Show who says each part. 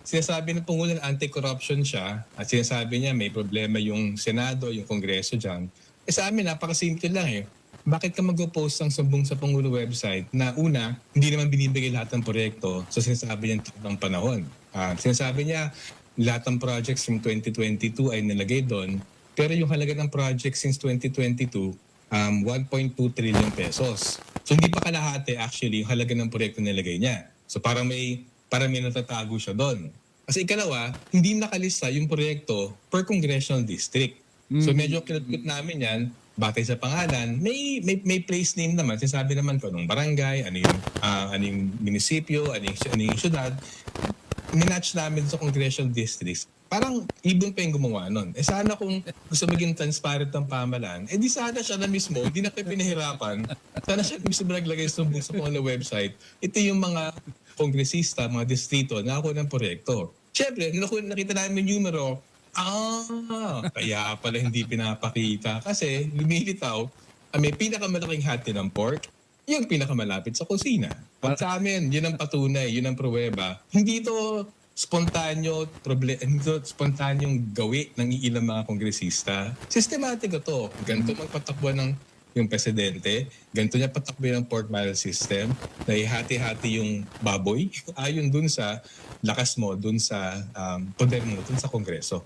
Speaker 1: sinasabi ng Pangulo na anti-corruption siya at sinasabi niya may problema yung Senado, yung Kongreso dyan. Sa amin, napakasimple lang eh. Bakit ka mag-post ng sumbong sa Pangulo website na una, hindi naman binibigay lahat ng proyekto sa sinasabi niyang takdang panahon. Sinasabi niya, lahat ng projects from 2022 ay nilagay doon, pero yung halaga ng project since 2022, 1.2 trillion pesos. So hindi pa kalahati actually yung halaga ng proyekto na nilagay niya. So parang may natatago siya doon. Kasi ikalawa, hindi nakalista yung proyekto per congressional district. So medyo kinutut namin yan, batay sa pangalan, may place name naman, sinasabi naman kung anong barangay, ano yung munisipyo, ano yung syudad. Minatch namin sa congressional districts. Parang ibon pa yung gumawa nun. Sana kung gusto maging transparent ng pamahalaan, di sana siya na mismo, hindi na kayo pinahirapan. Sana siya mismo naglagay sa mga website. Ito yung mga kongresista, mga distrito, nakakuha ng proyekto. Siyempre, nakita namin yung numero, kaya pala hindi pinapakita. Kasi lumilitaw, may pinakamalaking hati ng pork, yung pinakamalapit sa kusina. Pag sa amin, yun ang patunay, yun ang pruweba. Hindi ito spontanyong gawi ng ilang mga kongresista. Sistematiko to. Ganito magpatakbo ng yung presidente, ganito niya patakbo ng pork barrel system, na ihati-hati yung baboy, ayon dun sa lakas mo, dun sa poder mo, dun sa kongreso.